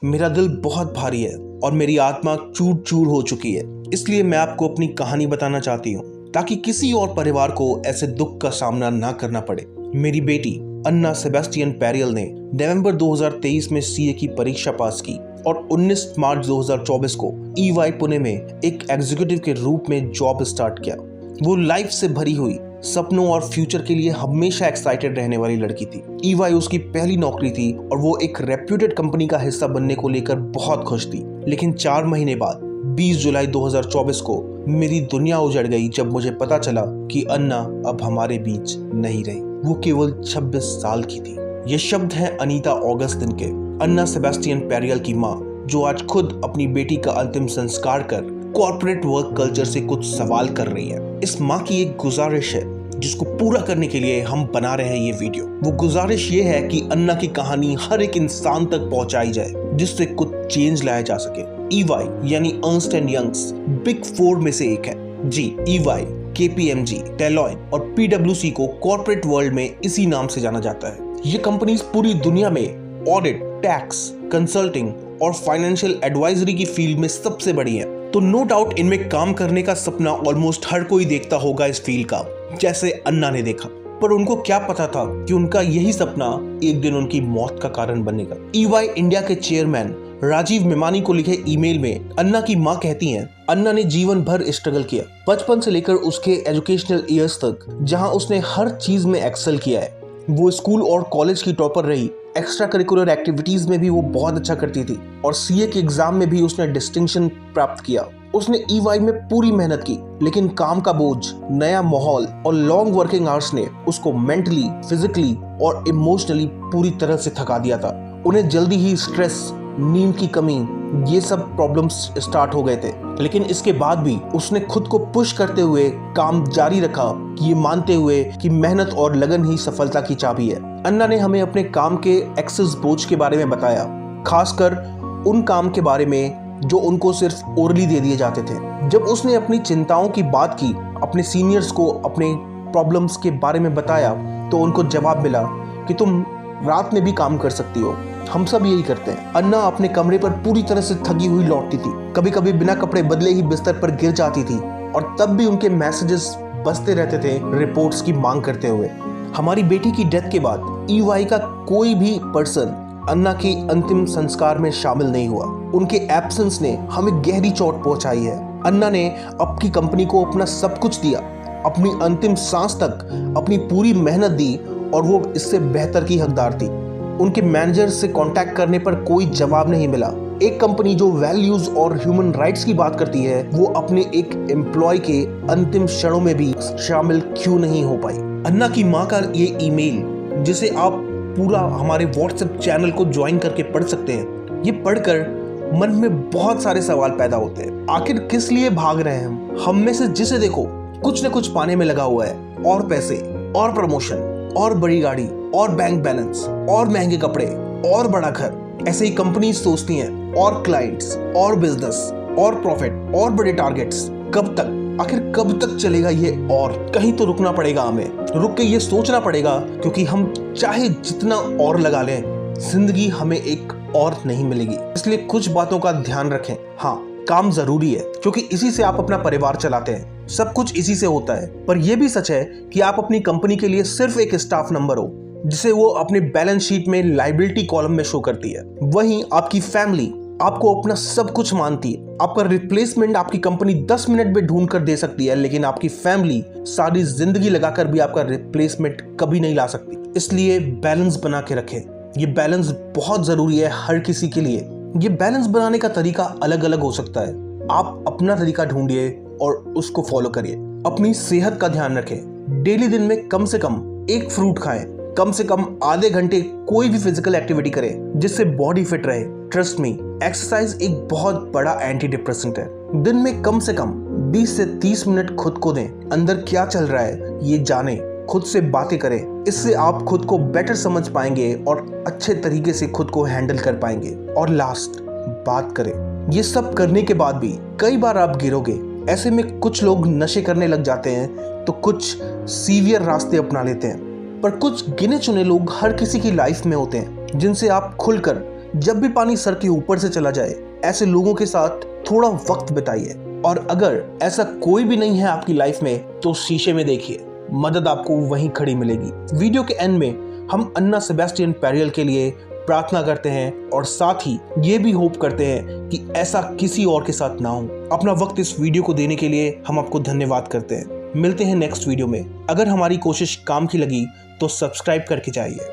मेरा दिल बहुत भारी है और मेरी आत्मा चूर चूर हो चुकी है। इसलिए मैं आपको अपनी कहानी बताना चाहती हूँ ताकि किसी और परिवार को ऐसे दुख का सामना ना करना पड़े। मेरी बेटी अन्ना सेबेस्टियन पेरियल ने नवंबर 2023 में सीए की परीक्षा पास की और 19 मार्च 2024 को EY पुणे में एक एग्जीक्यूटिव के रूप में जॉब स्टार्ट किया। वो लाइफ से भरी हुई सपनों और फ्यूचर के लिए हमेशा एक्साइटेड रहने वाली लड़की थी। EY उसकी पहली नौकरी थी और वो एक रेप्यूटेड कंपनी का हिस्सा बनने को लेकर बहुत खुश थी। लेकिन 4 महीने बाद 20 जुलाई 2024 को मेरी दुनिया उजड़ गई जब मुझे पता चला कि अन्ना अब हमारे बीच नहीं रही। वो केवल 26 साल की थी। ये शब्द हैं अनीता ऑगस्टिन के, अन्ना सेबेस्टियन पेरियल की माँ, जो आज खुद अपनी बेटी का अंतिम संस्कार कर कॉर्पोरेट वर्क कल्चर से कुछ सवाल कर रही है। इस माँ की एक गुजारिश है जिसको पूरा करने के लिए हम बना रहे हैं ये वीडियो। वो गुजारिश ये है कि अन्ना की कहानी हर एक इंसान तक पहुंचाई जाए जिससे कुछ चेंज लाया जा सके। EY यानी अर्न्स्ट एंड यंग्स बिग 4 में से एक है। जी, EY, KPMG, डेलॉयट और PwC को कॉर्पोरेट वर्ल्ड में इसी नाम से जाना जाता है। ये कंपनीज पूरी दुनिया में ऑडिट, टैक्स, कंसल्टिंग और फाइनेंशियल एडवाइजरी की फील्ड में सबसे बड़ी है। तो नो डाउट इनमें काम करने का सपना ऑलमोस्ट हर कोई देखता होगा इस फील्ड का, जैसे अन्ना ने देखा। पर उनको क्या पता था कि उनका यही सपना एक दिन उनकी मौत का कारण बनेगा। EY इंडिया के चेयरमैन राजीव मेमानी को लिखे ईमेल में अन्ना की मां कहती हैं, अन्ना ने जीवन भर स्ट्रगल किया, बचपन से लेकर उसके एजुकेशनल ईयर्स तक, जहां उसने हर चीज में एक्सेल किया है। वो स्कूल और कॉलेज की टॉपर रही, एक्स्ट्रा करिकुलर एक्टिविटीज में भी वो बहुत अच्छा करती थी और CA के एग्जाम में भी उसने डिस्टिंक्शन प्राप्त किया। उसने EY में पूरी मेहनत की, लेकिन काम का बोझ, नया माहौल और लॉन्ग वर्किंग आवर्स ने उसको मेंटली, फिजिकली और इमोशनली पूरी तरह से थका दिया था। उन्हें जल्दी ही स्ट्रेस, नींद की कमी, ये सब प्रॉब्लम्स स्टार्ट हो गए थे। लेकिन इसके बाद भी उसने खुद को पुश करते हुए काम जारी रखा, ये मानते हुए कि मेहनत और लगन ही सफलता की चाबी है। अन्ना ने हमें अपने काम के एक्सेस बोझ के बारे में बताया, खासकर उन काम के बारे में जो उनको सिर्फ ओरली दे दिए जाते थे। जब उसने अपनी चिंताओं की बात की, अपने सीनियर्स को अपने प्रॉब्लम्स के बारे में बताया, तो उनको जवाब मिला कि तुम रात में भी काम कर सकती हो, हम सब यही करते हैं। अन्ना अपने कमरे पर पूरी तरह से थकी हुई लौटती थी, कभी कभी बिना कपड़े बदले ही बिस्तर पर गिर जाती थी और तब भी उनके मैसेजेस बजते रहते थे रिपोर्ट्स की मांग करते हुए। हमारी बेटी की डेथ के बाद EY का कोई भी पर्सन अन्ना की अंतिम संस्कार में शामिल नहीं हुआ। उनके एब्सेंस ने हमें गहरी चोट पहुंचाई है। अन्ना ने अपनी कंपनी को अपना सब कुछ दिया, अपनी अंतिम सांस तक अपनी पूरी मेहनत दी और वो इससे बेहतर की हकदार थी। उनके मैनेजर से कांटेक्ट करने पर कोई जवाब नहीं मिला। एक कंपनी जो वैल्यूज और ह्यूमन राइट्स की बात करती है, वो अपने एक एम्प्लॉय के अंतिम क्षणों में भी शामिल क्यों नहीं हो पाई। अन्ना की मां का ये ईमेल, जिसे आप पूरा हमारे व्हाट्सएप चैनल को ज्वाइन करके पढ़ सकते हैं, ये पढ़कर मन में बहुत सारे सवाल पैदा होते हैं। आखिर किस लिए भाग रहे हैं हम में से जिसे देखो कुछ न कुछ पाने में लगा हुआ है, और पैसे और प्रमोशन और बड़ी गाड़ी और बैंक बैलेंस और महंगे कपड़े और बड़ा घर। ऐसे ही कंपनी सोचती हैं, और क्लाइंट्स और बिजनेस और प्रॉफिट और बड़े टारगेट्स। कब तक, आखिर कब तक चलेगा ये? और कहीं तो रुकना पड़ेगा, हमें रुक के ये सोचना पड़ेगा, क्योंकि हम चाहे जितना और लगा लें, जिंदगी हमें एक और नहीं मिलेगी। इसलिए कुछ बातों का ध्यान रखें। हाँ, काम जरूरी है क्योंकि इसी से आप अपना परिवार चलाते हैं, सब कुछ इसी से होता है। पर यह भी सच है कि आप अपनी कंपनी के लिए सिर्फ एक स्टाफ नंबर हो, जिसे वो अपने बैलेंस शीट में लायबिलिटी कॉलम में शो करती है। वहीं आपकी फैमिली आपको अपना सब कुछ मानती है। आपका रिप्लेसमेंट आपकी कंपनी 10 मिनट में ढूंढ कर दे सकती है, लेकिन आपकी फैमिली सारी जिंदगी लगाकर भी आपका रिप्लेसमेंट कभी नहीं ला सकती। इसलिए बैलेंस बना के रखें। ये बैलेंस बहुत जरूरी है हर किसी के लिए। ये बैलेंस बनाने का तरीका अलग अलग हो सकता है। आप अपना तरीका ढूंढिए और उसको फॉलो करिए। अपनी सेहत का ध्यान रखें। डेली दिन में कम से कम एक फ्रूट खाएं, कम से कम आधे घंटे कोई भी फिजिकल एक्टिविटी करें जिससे बॉडी फिट रहे। ट्रस्ट मी, एक्सरसाइज एक बहुत बड़ा एंटी डिप्रेसेंट है। दिन में कम से कम 20 से 30 मिनट खुद को दें। अंदर क्या चल रहा है ये जानें, खुद से बातें करें। इससे आप खुद को बेटर समझ पाएंगे और अच्छे तरीके से खुद को हैंडल कर पाएंगे। और लास्ट, बात करें। ये सब करने के बाद भी कई बार आप गिरोगे। ऐसे में कुछ लोग नशे करने लग जाते हैं, तो कुछ सीवियर रास्ते अपना लेते हैं। पर कुछ गिने चुने लोग हर किसी की लाइफ में होते हैं जिनसे आप खुलकर जब भी पानी सर के ऊपर से चला जाए, ऐसे लोगों के साथ थोड़ा वक्त बिताइए। और अगर ऐसा कोई भी नहीं है आपकी लाइफ में तो शीशे में देखिए, मदद आपको वहीं खड़ी मिलेगी। वीडियो के एंड में हम अन्ना सेबेस्टियन पेरियल के लिए प्रार्थना करते हैं और साथ ही ये भी होप करते हैं कि ऐसा किसी और के साथ ना हो। अपना वक्त इस वीडियो को देने के लिए हम आपको धन्यवाद करते हैं। मिलते हैं नेक्स्ट वीडियो में। अगर हमारी कोशिश काम की लगी तो सब्सक्राइब करके जाइए।